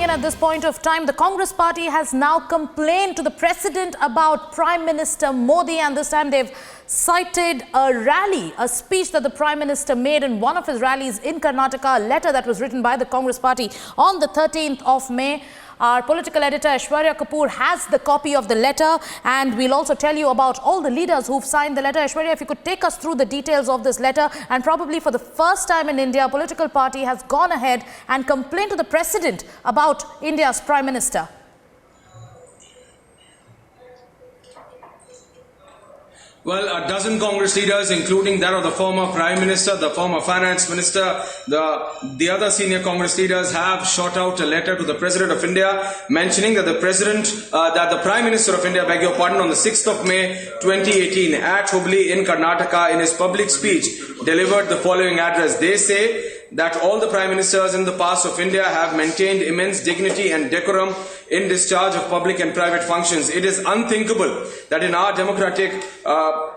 in at this point of time. The Congress party has now complained to the president about Prime Minister Modi, and this time they've cited a rally, a speech that the Prime Minister made in one of his rallies in Karnataka, a letter that was written by the Congress party on the 13th of May. Our political editor Aishwarya Kapoor has the copy of the letter, and we'll also tell you about all the leaders who've signed the letter. Aishwarya, if you could take us through the details of this letter. And probably for the first time in India, a political party has gone ahead and complained to the president about India's Prime Minister. Well, a dozen Congress leaders, including that of the former Prime Minister, the former Finance Minister, the other senior Congress leaders have shot out a letter to the President of India mentioning that the Prime Minister of India, beg your pardon, on the 6th of May 2018 at Hubli in Karnataka, in his public speech, delivered the following address. They say that all the Prime Ministers in the past of India have maintained immense dignity and decorum in discharge of public and private functions. It is unthinkable that in our democratic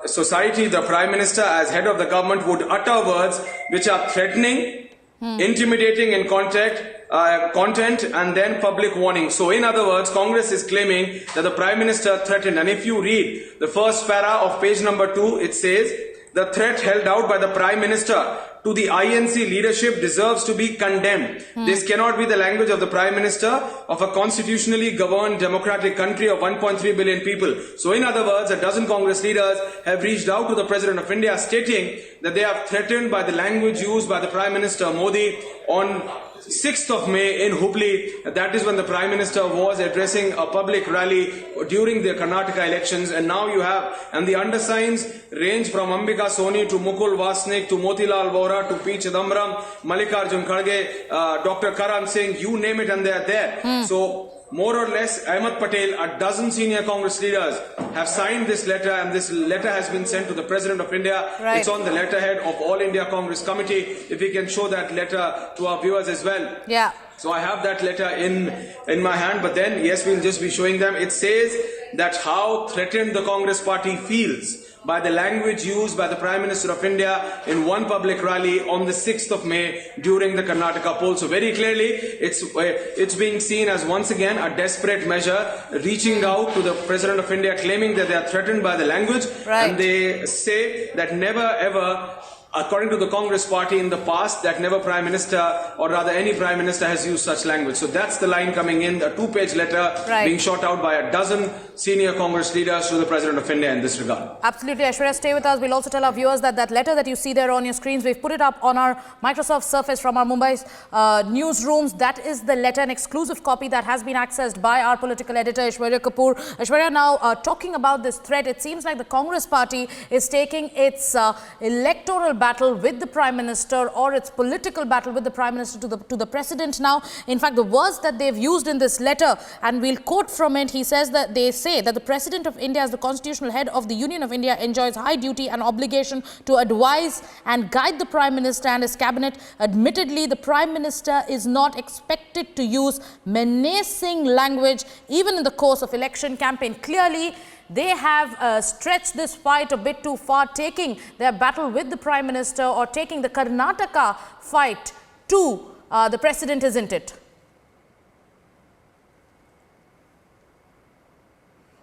society, the Prime Minister as head of the government would utter words which are threatening, intimidating in content and then public warning. So in other words, Congress is claiming that the Prime Minister threatened. And if you read the first para of page number 2, it says, the threat held out by the Prime Minister to the INC leadership deserves to be condemned. This cannot be the language of the Prime Minister of a constitutionally governed democratic country of 1.3 billion people. So in other words, a dozen Congress leaders have reached out to the President of India stating that they are threatened by the language used by the Prime Minister Modi on 6th of May in Hubli. That is when the Prime Minister was addressing a public rally during the Karnataka elections. And now you have, and the undersigns range from Ambika Soni to Mukul Vasnik to Motilal Vora to P. Chidambaram, Mallikarjun Kharge, Dr. Karan Singh, you name it, and they are there. So more or less, Ahmed Patel, a dozen senior Congress leaders have signed this letter, and this letter has been sent to the President of India. Right. It's on the letterhead of All India Congress Committee. If we can show that letter to our viewers as well. Yeah. So I have that letter in my hand, but then, yes, we'll just be showing them. It says that how threatened the Congress party feels by the language used by the Prime Minister of India in one public rally on the 6th of May during the Karnataka poll. So very clearly, it's being seen as once again a desperate measure, reaching out to the President of India, claiming that they are threatened by the language. Right. And they say that never ever, according to the Congress party in the past, that never Prime Minister, or rather any Prime Minister, has used such language. So that's the line coming in, a 2-page letter being shot out by a dozen senior Congress leaders to the President of India in this regard. Absolutely. Aishwarya, stay with us. We'll also tell our viewers that that letter that you see there on your screens, we've put it up on our Microsoft Surface from our Mumbai newsrooms. That is the letter, an exclusive copy that has been accessed by our political editor, Aishwarya Kapoor. Aishwarya, now talking about this threat, it seems like the Congress party is taking its electoral battle with the Prime Minister, or its political battle with the Prime Minister to the President now. In fact, the words that they've used in this letter, and we'll quote from it, he says that they say that the President of India, as the constitutional head of the Union of India, enjoys high duty and obligation to advise and guide the Prime Minister and his cabinet. Admittedly, the Prime Minister is not expected to use menacing language even in the course of election campaign. Clearly, they have stretched this fight a bit too far, taking their battle with the Prime Minister, or taking the Karnataka fight to the President, isn't it?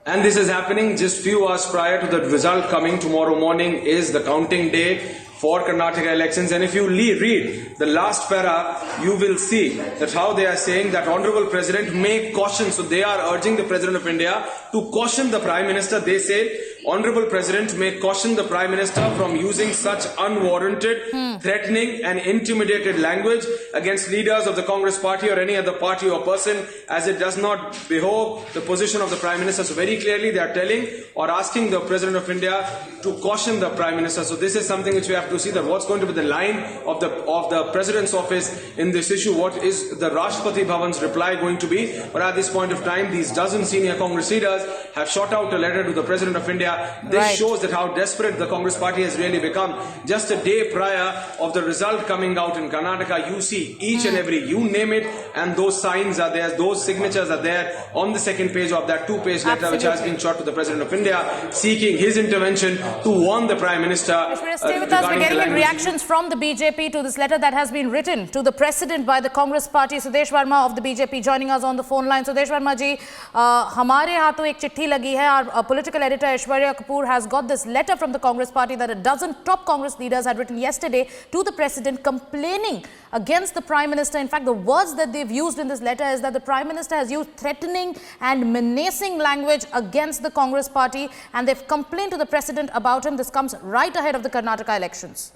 And this is happening just few hours prior to the result coming. Tomorrow morning is the counting day for Karnataka elections. And if you read the last para, you will see that how they are saying that Honorable President may caution. So they are urging the President of India to caution the Prime Minister. They say, Honorable President may caution the Prime Minister from using such unwarranted, threatening and intimidated language against leaders of the Congress party or any other party or person, as it does not behove the position of the Prime Minister. So very clearly they are telling or asking the President of India to caution the Prime Minister. So this is something which we have to see, that what's going to be the line of the President's office in this issue. What is the Rashtrapati Bhavan's reply going to be? But at this point of time, these dozen senior Congress leaders have shot out a letter to the President of India This shows that how desperate the Congress party has really become. Just a day prior of the result coming out in Karnataka, you see each and every, you name it, and those signs are there, those signatures are there on the second page of that two-page letter which has been shot to the President of India, seeking his intervention to warn the Prime Minister. Stay with us. We're getting in reactions from the BJP to this letter that has been written to the President by the Congress party. Sudesh Verma of the BJP joining us on the phone line. Sudesh Verma ji, हमारे हाथों एक चिट्ठी लगी है. Our political editor Aishwarya Kapoor has got this letter from the Congress party that a dozen top Congress leaders had written yesterday to the President complaining against the Prime Minister. In fact, the words that they've used in this letter is that the Prime Minister has used threatening and menacing language against the Congress party, and they've complained to the President about him. This comes right ahead of the Karnataka elections.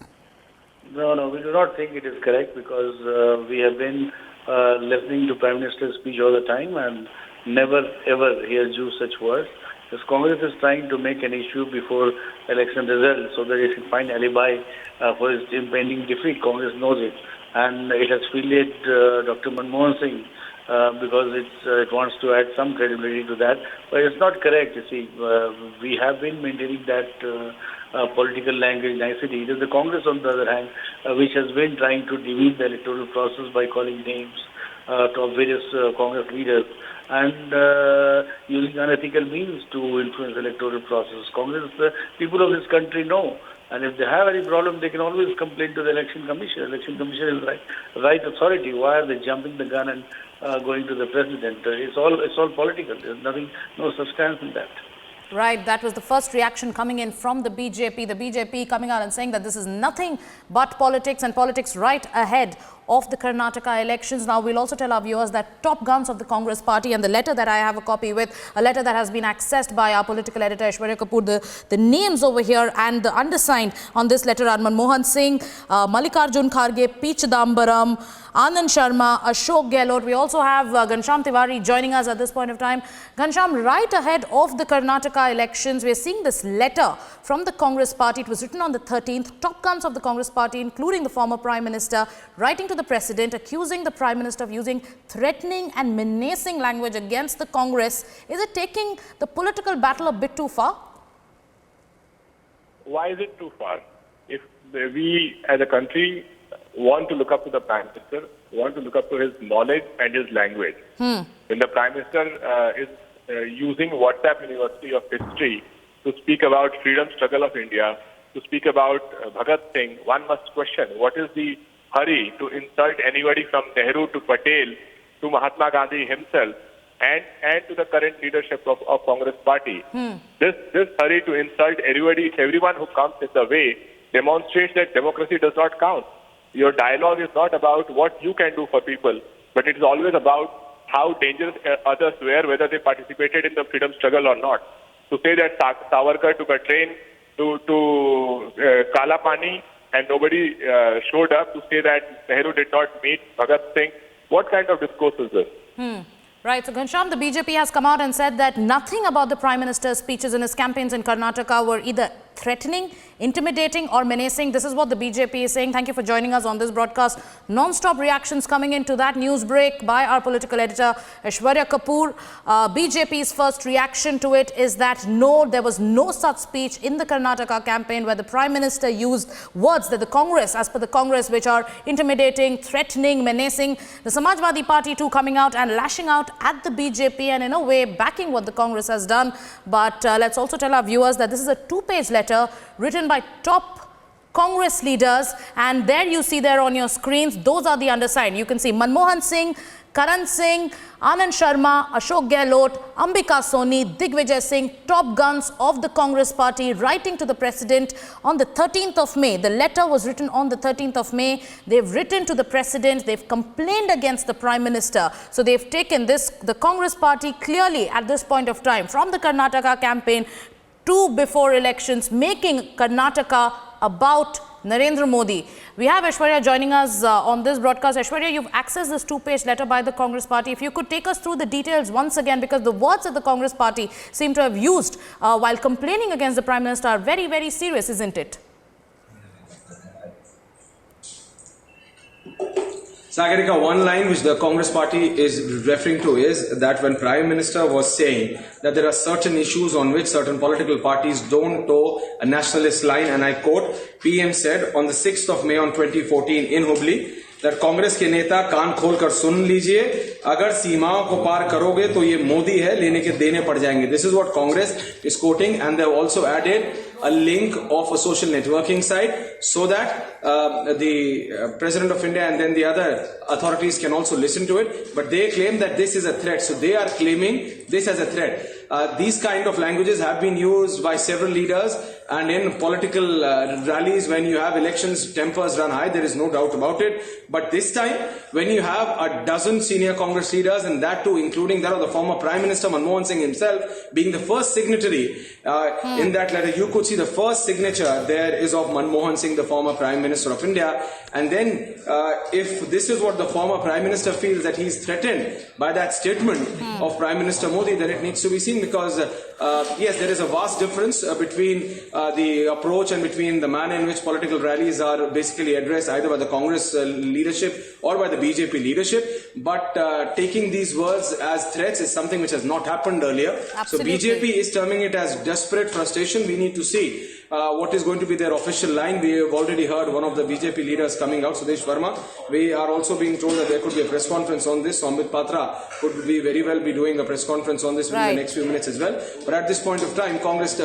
No, we do not think it is correct, because we have been listening to Prime Minister's speech all the time and never ever he has used such words. This Congress is trying to make an issue before election results so that it can find alibi for its impending defeat. Congress knows it, and it has fielded Dr. Manmohan Singh because it wants to add some credibility to that. But it's not correct. You see, we have been maintaining that political language nicety. It is the Congress, on the other hand, which has been trying to demean the electoral process by calling names of various Congress leaders and using unethical means to influence the electoral process. Congress, people of this country know. And if they have any problem, they can always complain to the Election Commission. Election Commission is right authority. Why are they jumping the gun and going to the President? It's all political. There's no substance in that. Right, that was the first reaction coming in from the BJP. The BJP coming out and saying that this is nothing but politics, and politics right ahead of the Karnataka elections. Now, we'll also tell our viewers that top guns of the Congress party, and the letter that I have a copy with, a letter that has been accessed by our political editor Aishwarya Kapoor, the names over here and the undersigned on this letter are Manmohan Singh, Mallikarjun Kharge, P. Chidambaram, Anand Sharma, Ashok Gehlot. We also have Ghanshyam Tiwari joining us at this point of time. Ghanshyam, right ahead of the Karnataka elections, we're seeing this letter from the Congress party. It was written on the 13th. Top guns of the Congress party, including the former Prime Minister, writing to the President, accusing the Prime Minister of using threatening and menacing language against the Congress. Is it taking the political battle a bit too far? Why is it too far? If we as a country want to look up to the Prime Minister, want to look up to his knowledge and his language. When the Prime Minister is using WhatsApp University of History to speak about freedom struggle of India, to speak about Bhagat Singh, one must question what is the hurry to insult anybody from Nehru to Patel to Mahatma Gandhi himself and to the current leadership of Congress party. This hurry to insult everyone who comes in the way demonstrates that democracy does not count. Your dialogue is not about what you can do for people, but it is always about how dangerous others were, whether they participated in the freedom struggle or not. To say that Savarkar took a train to Kalapani and nobody showed up, to say that Nehru did not meet Bhagat Singh, what kind of discourse is this? Right. So, Ghanshyam, the BJP has come out and said that nothing about the Prime Minister's speeches in his campaigns in Karnataka were either threatening, intimidating or menacing. This is what the BJP is saying. Thank you for joining us on this broadcast. Non-stop reactions coming into that news break by our political editor Aishwarya Kapoor. BJP's first reaction to it is that no, there was no such speech in the Karnataka campaign where the Prime Minister used words that the Congress, as per the Congress, which are intimidating, threatening, menacing. The Samajwadi Party too coming out and lashing out at the BJP and in a way backing what the Congress has done. But let's also tell our viewers that this is a two-page letter written by top Congress leaders, and there you see there on your screens, those are the undersigned. You can see Manmohan Singh, Karan Singh, Anand Sharma, Ashok Gehlot, Ambika Soni, Digvijay Singh, top guns of the Congress party writing to the President on the 13th of May. The letter was written on the 13th of May. They've written to the President. They've complained against the Prime Minister. So they've taken this, the Congress party clearly at this point of time from the Karnataka campaign to before elections, making Karnataka about Narendra Modi. We have Aishwarya joining us on this broadcast. Aishwarya, you've accessed this two-page letter by the Congress party. If you could take us through the details once again, because the words that the Congress party seem to have used while complaining against the Prime Minister are very, very serious, isn't it? Sagarika, one line which the Congress party is referring to is that when Prime Minister was saying that there are certain issues on which certain political parties don't toe a nationalist line, and I quote, PM said on the 6th of May on 2014 in Hubli, that Congress के नेता कान खोलकर सुन लीजिए, अगर सीमाओं को पार करोगे तो ये मोदी है, लेने के देने पड़ जाएंगे. This is what Congress is quoting, and they have also added a link of a social networking site so that the President of India and then the other authorities can also listen to it. But they claim that this is a threat, so they are claiming this as a threat. These kind of languages have been used by several leaders, and in political rallies, when you have elections, tempers run high, there is no doubt about it. But this time, when you have a dozen senior Congress leaders, and that too including that of the former Prime Minister Manmohan Singh himself being the first signatory in that letter, you could see the first signature there is of Manmohan Singh, the former Prime Minister of India. And then if this is what the former Prime Minister feels, that he is threatened by that statement of Prime Minister Modi, then it needs to be seen, because yes, there is a vast difference between the approach and between the manner in which political rallies are basically addressed either by the Congress leadership or by the BJP leadership. But taking these words as threats is something which has not happened earlier. Absolutely. So BJP is terming it as desperate frustration. We need to see what is going to be their official line. We have already heard one of the BJP leaders coming out, Sudesh Verma. We are also being told that there could be a press conference on this. Amit Patra could be very well be doing a press conference on this within the next few minutes as well. But at this point of time, Congress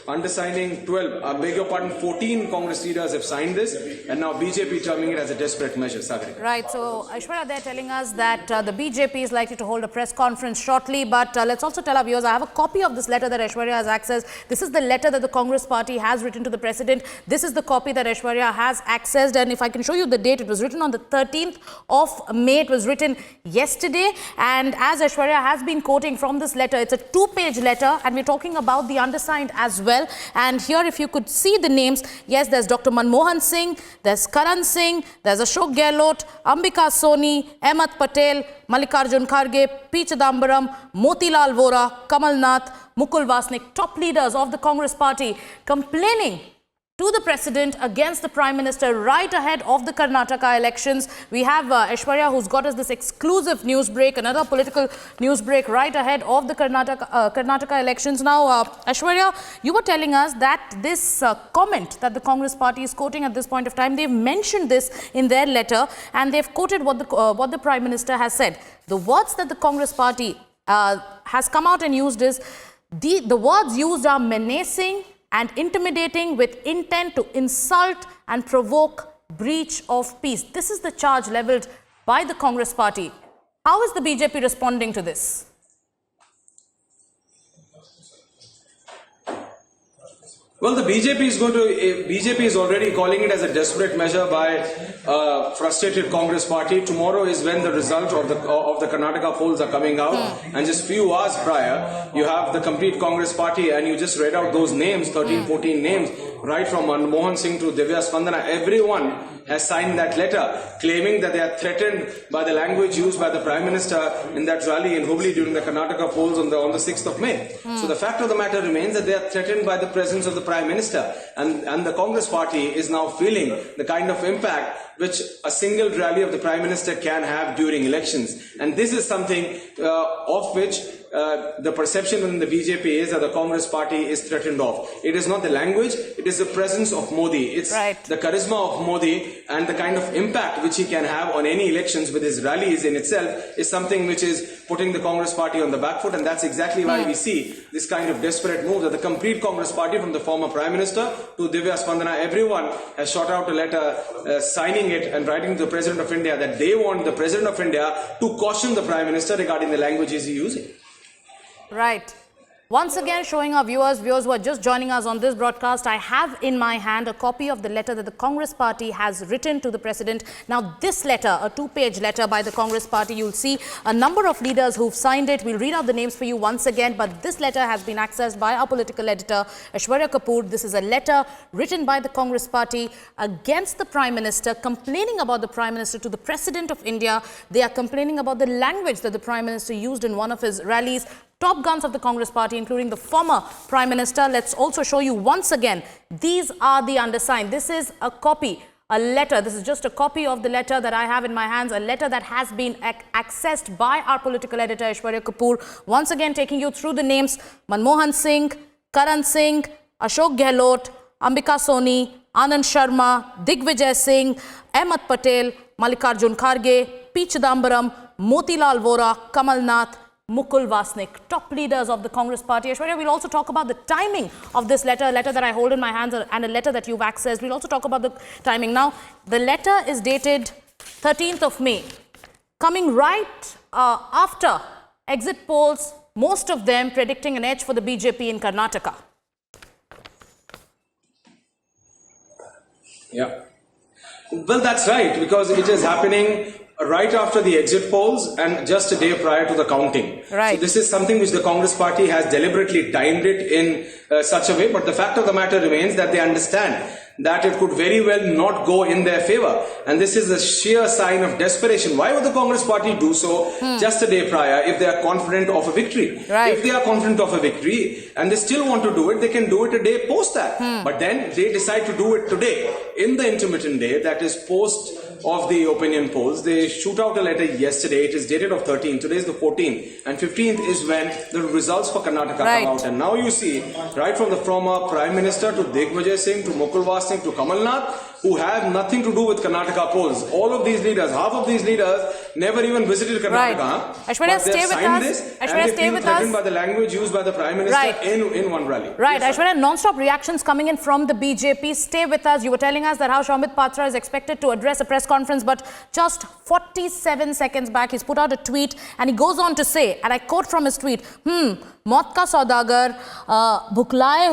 undersigning 12, I beg your pardon, 14 Congress leaders have signed this, and now BJP terming it as a desperate measure. Sagarika. Right. So, Aishwarya, they're telling us that the BJP is likely to hold a press conference shortly. But let's also tell our viewers, I have a copy of this letter that Aishwarya has accessed. This is the letter that the Congress party has written to the president. This is the copy that Aishwarya has accessed. And if I can show you the date, it was written on the 13th of May. It was written yesterday. And as Aishwarya has been quoting from this letter, it's a 2-page letter. And we're talking about the undersigned as well. And here, if you could see the names, yes, there's Dr. Manmohan Singh, there's Karan Singh, there's Ashok Gehlot, Ambika Soni, Ahmed Patel, Mallikarjun Kharge, P. Chidambaram, Motilal Vora, Kamal Nath, Mukul Vasnik, top leaders of the Congress party complaining to the president against the Prime Minister right ahead of the Karnataka elections. We have Aishwarya, who's got us this exclusive news break, another political news break right ahead of the Karnataka elections. Now, Aishwarya, you were telling us that this comment that the Congress party is quoting at this point of time, they've mentioned this in their letter, and they've quoted what the Prime Minister has said. The words that the Congress party has come out and used is, the words used are menacing and intimidating with intent to insult and provoke breach of peace. This is the charge levelled by the Congress party. How is the BJP responding to this? Well, the BJP is already calling it as a desperate measure by frustrated Congress party. Tomorrow is when the result of the Karnataka polls are coming out, and just few hours prior, you have the complete Congress party, and you just read out those names, 13, 14 names, right from Manmohan Singh to Divya Spandana. Everyone has signed that letter, claiming that they are threatened by the language used by the Prime Minister in that rally in Hubli during the Karnataka polls on the 6th of May. So the fact of the matter remains that they are threatened by the presence of the Prime Minister, and the Congress party is now feeling the kind of impact which a single rally of the Prime Minister can have during elections. And this is something of which the perception within the BJP is that the Congress party is threatened of. It is not the language, it is the presence of Modi. It's the charisma of Modi, and the kind of impact which he can have on any elections with his rallies in itself is something which is putting the Congress party on the back foot. And that's exactly why we see this kind of desperate move that the complete Congress party, from the former Prime Minister to Divya Spandana, everyone has shot out a letter signing it and writing to the President of India that they want the President of India to caution the Prime Minister regarding the languages he's using. Right. Once again, showing our viewers who are just joining us on this broadcast, I have in my hand a copy of the letter that the Congress party has written to the president. Now, this letter, a 2-page letter by the Congress party, you'll see a number of leaders who've signed it. We'll read out the names for you once again, but this letter has been accessed by our political editor, Aishwarya Kapoor. This is a letter written by the Congress party against the Prime Minister, complaining about the Prime Minister to the President of India. They are complaining about the language that the Prime Minister used in one of his rallies. Top guns of the Congress party, including the former Prime Minister. Let's also show you once again, these are the undersigned. This is a copy a letter. This is just a copy of the letter that I have in my hands, a letter that has been accessed by our political editor, Aishwarya Kapoor. Once again, taking you through the names: Manmohan Singh, Karan Singh, Ashok Gehlot, Ambika Soni, Anand Sharma, Digvijay Singh, Ahmed Patel, Mallikarjun Kharge, P. Chidambaram, Motilal Vora, Kamal Nath, Mukul Vasnik, top leaders of the Congress party. Aishwarya, we'll also talk about the timing of this letter, a letter that I hold in my hands and a letter that you've accessed. We'll also talk about the timing. Now, the letter is dated 13th of May, coming right after exit polls, most of them predicting an edge for the BJP in Karnataka. Yeah. Well, that's right, because it is happening right after the exit polls and just a day prior to the counting. Right. So this is something which the Congress party has deliberately timed it in such a way, but the fact of the matter remains that they understand that it could very well not go in their favor. And this is a sheer sign of desperation. Why would the Congress party do so just a day prior if they are confident of a victory? Right. If they are confident of a victory and they still want to do it, they can do it a day post that. But then they decide to do it today, in the intermittent day, that is post of the opinion polls. They shoot out a letter yesterday. It is dated of 13th. Today is the 14th. And 15th is when the results for Karnataka come out. And now you see, right from the former Prime Minister to Digvijay Singh to Mukul Vasnik to Kamal Nath, who have nothing to do with Karnataka polls. All of these leaders, half of these leaders, never even visited Karnataka. Right. Aishwarya, stay with us. Aishwarya, stay with us. By the language used by the Prime Minister in one rally. Right. Yes, Aishwarya, non-stop reactions coming in from the BJP. Stay with us. You were telling us that how Shomit Patra is expected to address a press conference, but just 47 seconds back, he's put out a tweet and he goes on to say, and I quote from his tweet, मौत का सौदागर, भौखलाए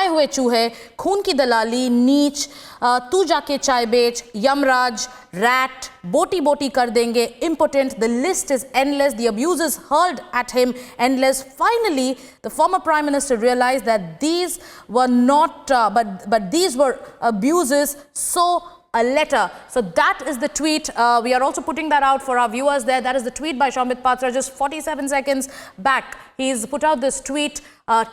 हुए चूहे, खून की दलाली, नीच, तू जाके चाय बेच, Yamraj, rat, boti boti kar denge, impotent. The list is endless. The abuses hurled at him endless. Finally, the former Prime Minister realized that these were not, but these were abuses. So a letter. So that is the tweet. We are also putting that out for our viewers there. That is the tweet by Shomit Patra just 47 seconds back. He's put out this tweet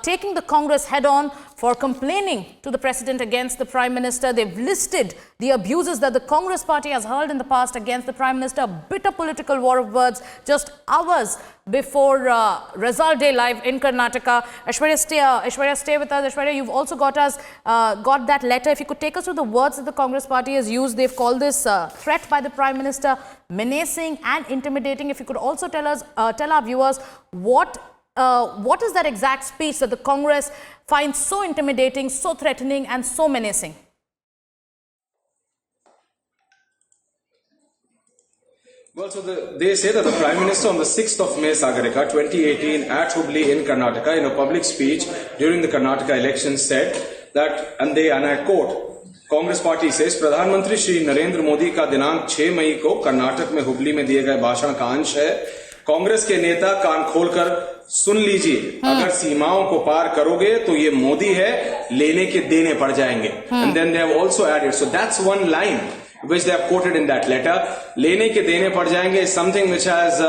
taking the Congress head on for complaining to the President against the Prime Minister. They've listed the abuses that the Congress party has hurled in the past against the Prime Minister. A bitter political war of words just hours before result day live in Karnataka. Aishwarya, stay with us. Aishwarya, you've also got that letter. If you could take us through the words that the Congress party has used. They've called this threat by the Prime Minister menacing and intimidating. If you could also tell our viewers what is that exact speech that the Congress finds so intimidating, so threatening and so menacing? Well, so they say that the Prime Minister on the 6th of May, Sagarika, 2018, at Hubli in Karnataka, in a public speech during the Karnataka elections said that, and I quote, Congress party से प्रधानमंत्री श्री नरेंद्र मोदी का दिनांक 6 मई को कर्नाटक में हुबली में दिए गए भाषण का अंश है। कांग्रेस के नेता कान खोलकर सुन लीजिए, अगर सीमाओं को पार करोगे तो ये मोदी है, लेने के देने पड़ जाएंगे. And then they have also added, so that's one line which they have quoted in that letter. लेने के देने पड़ जाएंगे is something which has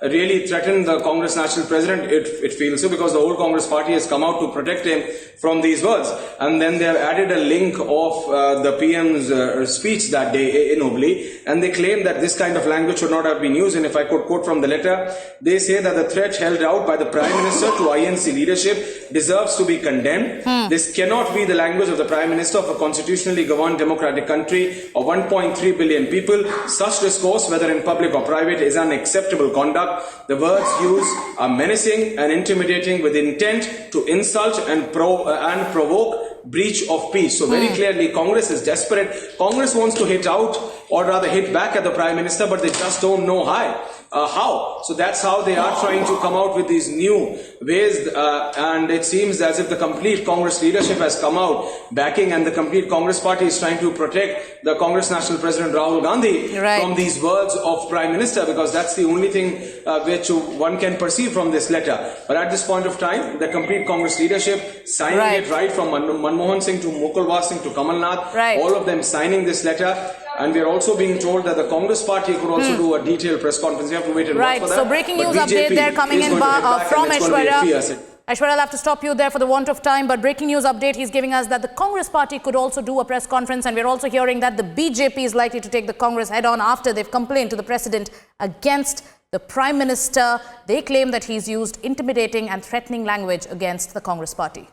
really threatened the Congress National President. It feels so, because the whole Congress party has come out to protect him from these words. And then they have added a link of the PM's speech that day in Hubli, and they claim that this kind of language should not have been used. And if I could quote from the letter, they say that the threat held out by the Prime Minister to INC leadership deserves to be condemned. This cannot be the language of the Prime Minister of a constitutionally governed democratic country of 1.3 billion people. Such discourse, whether in public or private, is unacceptable conduct. The words used are menacing and intimidating with intent to insult and provoke breach of peace. So very clearly, Congress is desperate. Congress wants to hit out, or rather hit back at the Prime Minister, but they just don't know how. So that's how they are trying to come out with these new ways, and it seems as if the complete Congress leadership has come out backing, and the complete Congress party is trying to protect the Congress National President Rahul Gandhi from these words of Prime Minister, because that's the only thing which one can perceive from this letter. But at this point of time, the complete Congress leadership signing it, right from Manmohan Singh to Mukul Vasnik to Kamal Nath, all of them signing this letter. And we are also being told that the Congress party could also do a detailed press conference. You have to wait and watch for that. So breaking news update there coming in from Aishwarya. Aishwarya, I'll have to stop you there for the want of time, but breaking news update, he's giving us that the Congress party could also do a press conference, and we're also hearing that the BJP is likely to take the Congress head on after they've complained to the president against the Prime Minister. They claim that he's used intimidating and threatening language against the Congress party.